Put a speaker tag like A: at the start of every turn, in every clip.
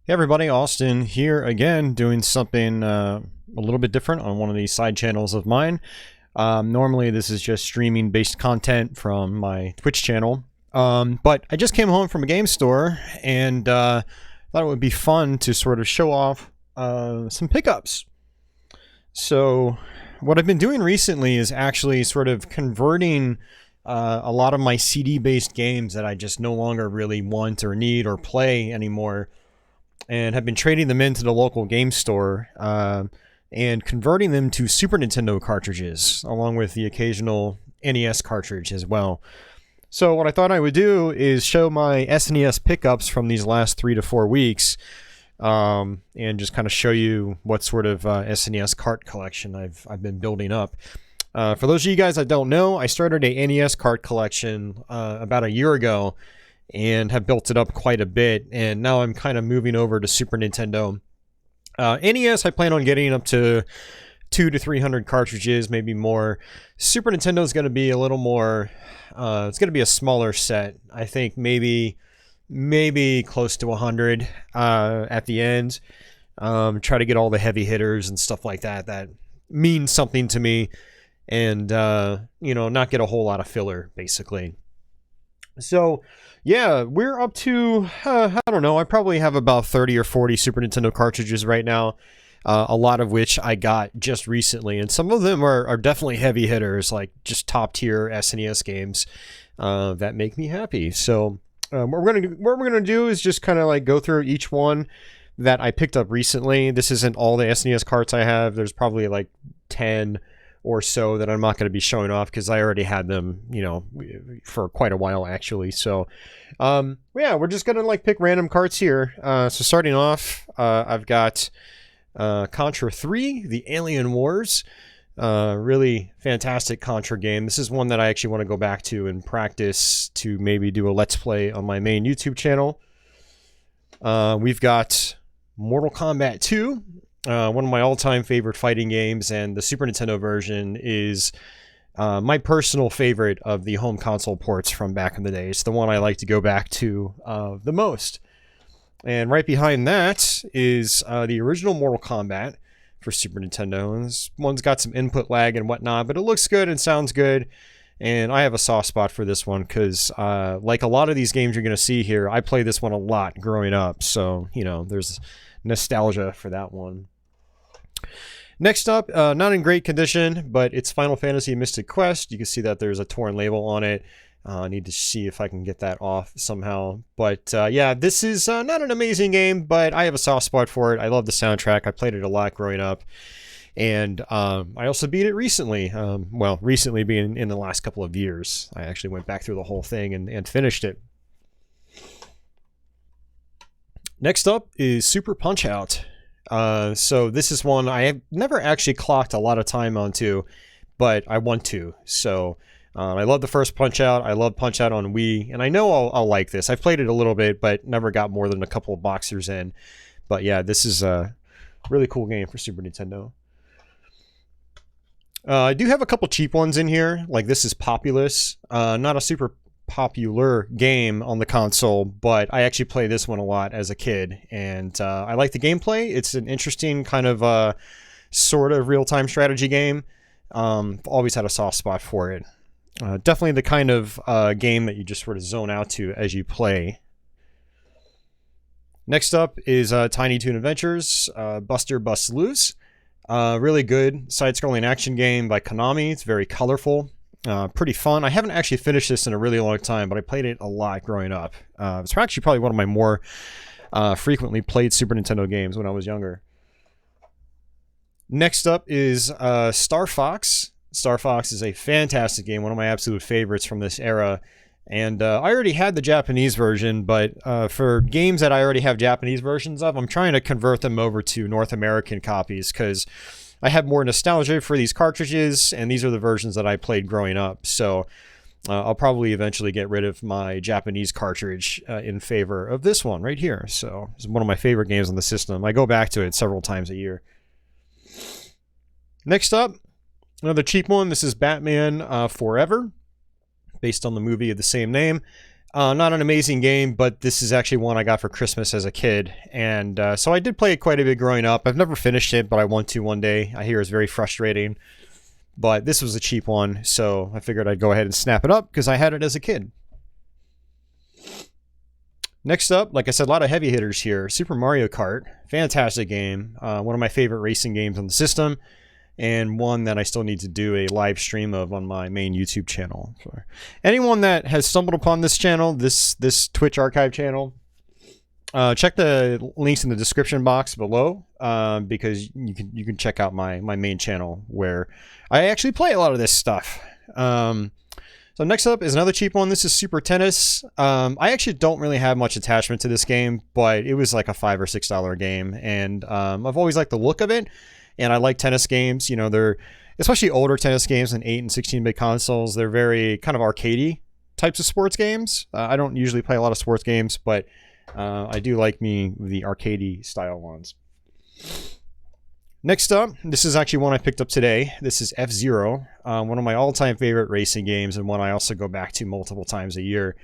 A: Hey everybody, Austin here again, doing something a little bit different on one of these side channels of mine. Normally this is just streaming based content from my Twitch channel, but I just came home from a game store and thought it would be fun to sort of show off some pickups. So what I've been doing recently is actually sort of converting a lot of my CD based games that I just no longer really want or need or play anymore, and have been trading them into the local game store and converting them to Super Nintendo cartridges, along with the occasional NES cartridge as well. So what I thought I would do is show my SNES pickups from these last 3 to 4 weeks, and just kind of show you what sort of SNES cart collection I've been building up. For those of you guys that don't know, I started a NES cart collection about a year ago, and have built it up quite a bit, and now I'm kind of moving over to Super Nintendo. NES, I plan on getting up to 200 to 300 cartridges, maybe more. Super Nintendo is going to be a little more, it's going to be a smaller set. I think maybe close to 100 at the end. Try to get all the heavy hitters and stuff like that that mean something to me, and not get a whole lot of filler, basically. So yeah, we're up to, I don't know, I probably have about 30 or 40 Super Nintendo cartridges right now, a lot of which I got just recently, and some of them are definitely heavy hitters, like just top tier SNES games that make me happy. So what we're gonna do is just kind of like go through each one that I picked up recently. This isn't all the SNES carts I have. There's probably like 10 or so that I'm not going to be showing off because I already had them, for quite a while actually. So, yeah, we're just going to like pick random carts here. So starting off, I've got Contra 3, The Alien Wars. Really fantastic Contra game. This is one that I actually want to go back to and practice to maybe do a Let's Play on my main YouTube channel. We've got Mortal Kombat 2. One of my all-time favorite fighting games, and the Super Nintendo version is my personal favorite of the home console ports from back in the day. It's the one I like to go back to the most. And right behind that is the original Mortal Kombat for Super Nintendo. And this one's got some input lag and whatnot, but it looks good and sounds good. And I have a soft spot for this one because, like a lot of these games you're going to see here, I played this one a lot growing up. So, there's nostalgia for that one. Next up, not in great condition, but it's Final Fantasy Mystic Quest. You can see that there's a torn label on it. I need to see if I can get that off somehow. But yeah, this is not an amazing game, but I have a soft spot for it. I love the soundtrack. I played it a lot growing up. And I also beat it recently. Well, recently being in the last couple of years. I actually went back through the whole thing and finished it. Next up is Super Punch-Out! So this is one I have never actually clocked a lot of time onto, but I want to. So I love the first Punch-Out! I love Punch-Out! On Wii, and I know I'll like this. I've played it a little bit, but never got more than a couple of boxers in. But yeah, this is a really cool game for Super Nintendo. I do have a couple cheap ones in here, like this is Populous. Not a super popular game on the console, but I actually play this one a lot as a kid, and I like the gameplay. It's an interesting kind of sort of real-time strategy game. Always had a soft spot for it. Definitely the kind of game that you just sort of zone out to as you play. Next up is Tiny Toon Adventures, Buster Busts Loose. Really good side-scrolling action game by Konami. It's very colorful. Pretty fun. I haven't actually finished this in a really long time, but I played it a lot growing up. It's actually probably one of my more frequently played Super Nintendo games when I was younger. Next up is Star Fox. Star Fox is a fantastic game, one of my absolute favorites from this era. And I already had the Japanese version, but for games that I already have Japanese versions of, I'm trying to convert them over to North American copies because I have more nostalgia for these cartridges, and these are the versions that I played growing up. So I'll probably eventually get rid of my Japanese cartridge in favor of this one right here. So it's one of my favorite games on the system. I go back to it several times a year. Next up, another cheap one. This is Batman Forever, based on the movie of the same name. Not an amazing game, but this is actually one I got for Christmas as a kid. And so I did play it quite a bit growing up. I've never finished it, but I want to one day. I hear it's very frustrating. But this was a cheap one, so I figured I'd go ahead and snap it up because I had it as a kid. Next up, like I said, a lot of heavy hitters here. Super Mario Kart. Fantastic game. One of my favorite racing games on the system. And one that I still need to do a live stream of on my main YouTube channel. For anyone that has stumbled upon this channel, this Twitch archive channel, check the links in the description box below, because you can check out my main channel where I actually play a lot of this stuff. So next up is another cheap one. This is Super Tennis. I actually don't really have much attachment to this game, but it was like a $5 or $6 game, and I've always liked the look of it. And I like tennis games. You know, they're, especially older tennis games and 8 and 16-bit consoles, they're very kind of arcadey types of sports games. I don't usually play a lot of sports games, but I do like the arcadey style ones. Next up, this is actually one I picked up today. This is F-Zero, one of my all-time favorite racing games, and one I also go back to multiple times a year.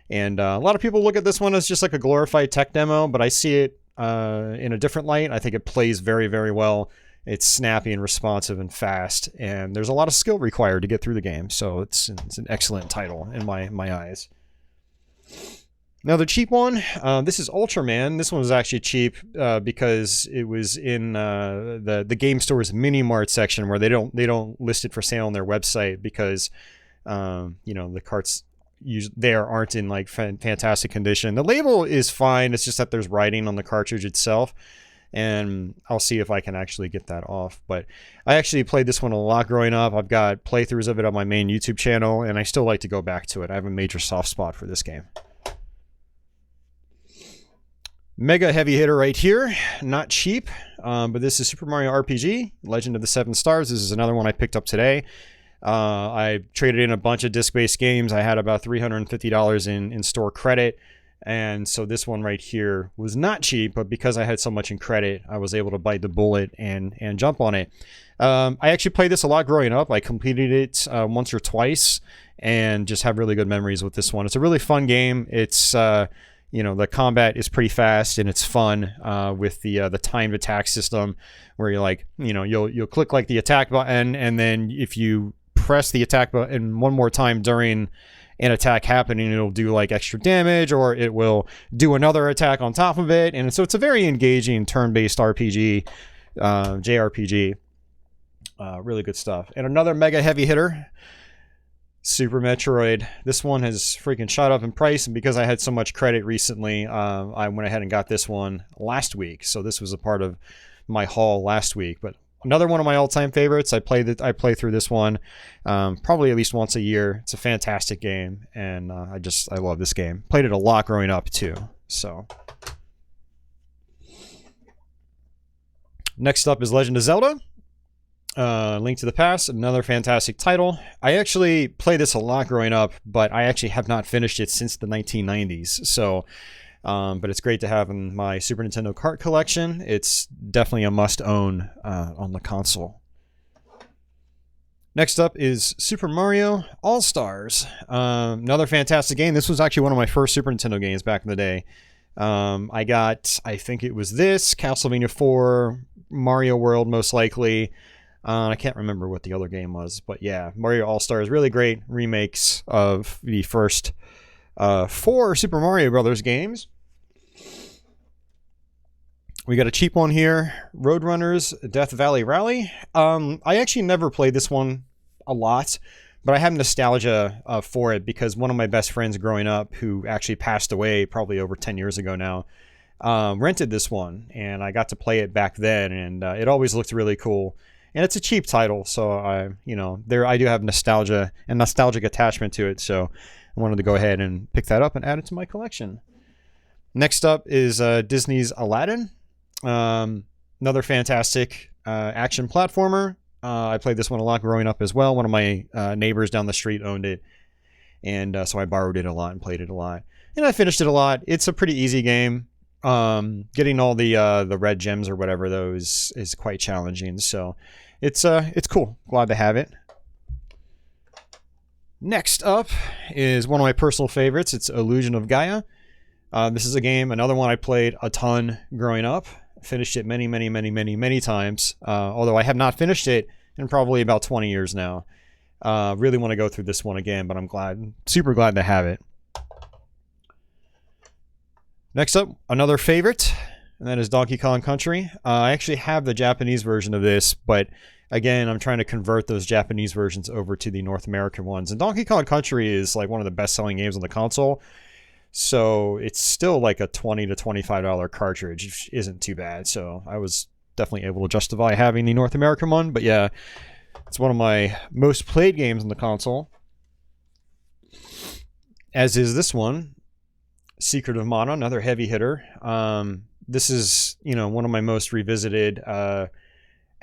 A: And a lot of people look at this one as just like a glorified tech demo, but I see it in a different light. I think it plays very, very well. It's snappy and responsive and fast, and there's a lot of skill required to get through the game, so it's an excellent title in my eyes. Now the cheap one, this is Ultraman. This one was actually cheap because it was in the game store's mini mart section, where they don't list it for sale on their website because you know, the carts there aren't in like fantastic condition. The label is fine. It's just that there's writing on the cartridge itself. And I'll see if I can actually get that off. But I actually played this one a lot growing up. I've got playthroughs of it on my main YouTube channel, and I still like to go back to it. I have a major soft spot for this game. Mega heavy hitter right here. Not cheap, but this is Super Mario RPG, Legend of the Seven Stars. This is another one I picked up today. I traded in a bunch of disc-based games. I had about $350 in store credit. And so this one right here was not cheap, but because I had so much in credit, I was able to bite the bullet and jump on it. I actually played this a lot growing up. I completed it once or twice and just have really good memories with this one. It's a really fun game. It's, you know, the combat is pretty fast and it's fun with the timed attack system, where you're like, you know, you'll click like the attack button, and then if you press the attack button one more time during an attack happening, it'll do like extra damage, or it will do another attack on top of it. And so it's a very engaging turn-based RPG, JRPG. Really good stuff. And another mega heavy hitter, Super Metroid. This one has freaking shot up in price, and because I had so much credit recently, I went ahead and got this one last week. So this was a part of my haul last week. But another one of my all-time favorites. I play through this one probably at least once a year. It's a fantastic game, and I love this game. Played it a lot growing up too. So next up is Legend of Zelda, Link to the Past, another fantastic title. I actually played this a lot growing up, but I actually have not finished it since the 1990s. So but it's great to have in my Super Nintendo cart collection. It's definitely a must-own on the console. Next up is Super Mario All-Stars. Another fantastic game. This was actually one of my first Super Nintendo games back in the day. I got, I think it was this, Castlevania 4, Mario World most likely. I can't remember what the other game was, but yeah, Mario All-Stars, really great remakes of the first 4 Super Mario Brothers games. We got a cheap one here, Roadrunners Death Valley Rally. I actually never played this one a lot, but I have nostalgia for it because one of my best friends growing up, who actually passed away probably over 10 years ago now, rented this one, and I got to play it back then, and it always looked really cool. And it's a cheap title, so I do have nostalgia and nostalgic attachment to it, so I wanted to go ahead and pick that up and add it to my collection. Next up is Disney's Aladdin. Another fantastic action platformer. I played this one a lot growing up as well. One of my neighbors down the street owned it, and so I borrowed it a lot and played it a lot. And I finished it a lot. It's a pretty easy game. Getting all the red gems or whatever those is quite challenging. So it's cool. Glad to have it. Next up is one of my personal favorites. It's Illusion of Gaia. This is a game, another one I played a ton growing up. Finished it many times. Although I have not finished it in probably about 20 years now. Really want to go through this one again, but I'm super glad to have it. Next up, another favorite, and that is Donkey Kong Country. I actually have the Japanese version of this, but again, I'm trying to convert those Japanese versions over to the North American ones. And Donkey Kong Country is like one of the best-selling games on the console, so it's still like a $20 to $25 cartridge, which isn't too bad. So I was definitely able to justify having the North American one. But yeah, it's one of my most played games on the console, as is this one. Secret of Mana, another heavy hitter. This is, one of my most revisited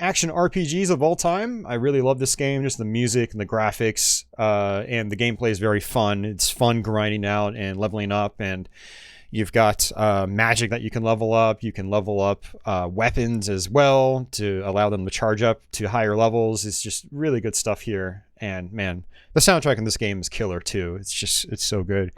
A: action RPGs of all time. I really love this game, just the music and the graphics, and the gameplay is very fun. It's fun grinding out and leveling up, and you've got magic that you can level up. You can level up weapons as well to allow them to charge up to higher levels. It's just really good stuff here, and man, the soundtrack in this game is killer too. It's so good.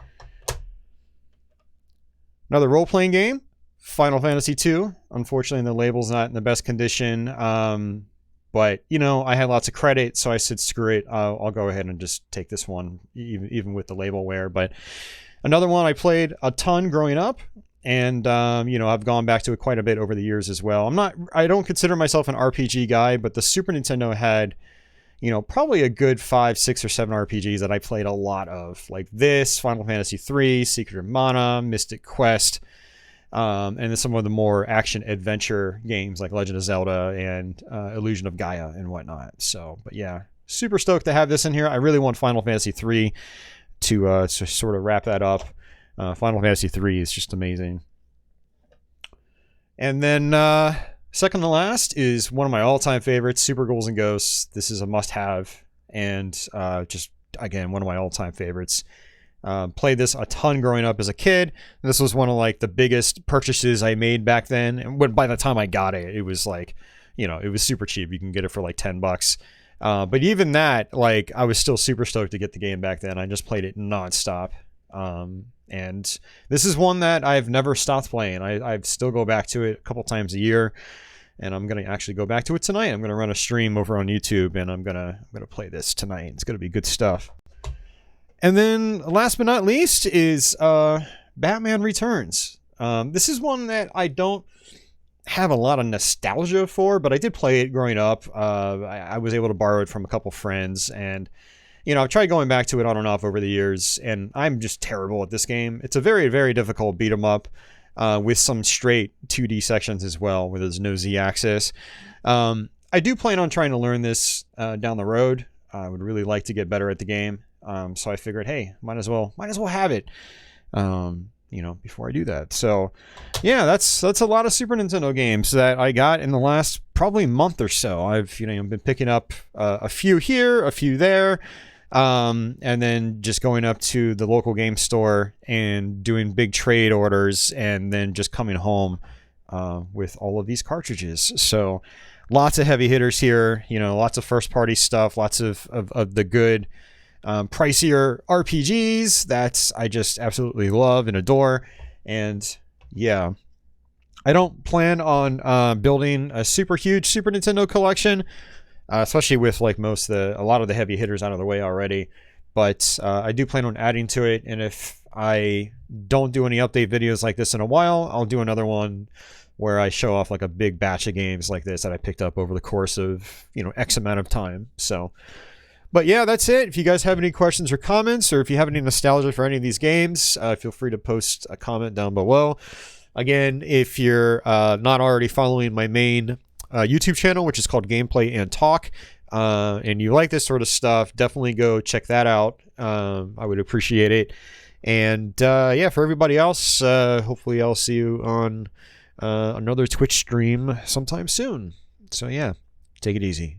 A: Another role-playing game, Final Fantasy II. Unfortunately, the label's not in the best condition, but, I had lots of credit, so I said, screw it, I'll go ahead and just take this one, even with the label wear. But another one I played a ton growing up, and, I've gone back to it quite a bit over the years as well. I don't consider myself an RPG guy, but the Super Nintendo had, probably a good 5, 6, or 7 RPGs that I played a lot of, like this, Final Fantasy III, Secret of Mana, Mystic Quest, and then some of the more action-adventure games like Legend of Zelda and Illusion of Gaia and whatnot. So, but yeah, super stoked to have this in here. I really want Final Fantasy III to sort of wrap that up. Final Fantasy III is just amazing. And then... second to last is one of my all-time favorites, Super Ghouls and Ghosts. This is a must-have, and just, again, one of my all-time favorites. Played this a ton growing up as a kid. This was one of, like, the biggest purchases I made back then. And by the time I got it, it was, like, it was super cheap. You can get it for, like, $10. But even that, like, I was still super stoked to get the game back then. I just played it nonstop. And this is one that I've never stopped playing. I still go back to it a couple times a year. And I'm going to actually go back to it tonight. I'm going to run a stream over on YouTube, and I'm going to play this tonight. It's going to be good stuff. And then last but not least is Batman Returns. This is one that I don't have a lot of nostalgia for, but I did play it growing up. I was able to borrow it from a couple friends, and I've tried going back to it on and off over the years, and I'm just terrible at this game. It's a very, very difficult beat 'em up. With some straight 2D sections as well, where there's no Z-axis. I do plan on trying to learn this down the road. I would really like to get better at the game. So I figured, hey, might as well have it, before I do that. So, yeah, that's a lot of Super Nintendo games that I got in the last probably month or so. I've been picking up a few here, a few there. And then just going up to the local game store and doing big trade orders, and then just coming home with all of these cartridges. So lots of heavy hitters here, lots of first party stuff, lots of the good pricier RPGs that I just absolutely love and adore. And yeah, I don't plan on building a super huge Super Nintendo collection. Especially with like a lot of the heavy hitters out of the way already, but I do plan on adding to it. And if I don't do any update videos like this in a while, I'll do another one where I show off like a big batch of games like this that I picked up over the course of X amount of time. So, but yeah, that's it. If you guys have any questions or comments, or if you have any nostalgia for any of these games, feel free to post a comment down below. Again, if you're not already following my main YouTube channel, which is called Gameplay and Talk, and you like this sort of stuff, definitely go check that out. I would appreciate it. And yeah, for everybody else, hopefully I'll see you on another Twitch stream sometime soon. So yeah, take it easy.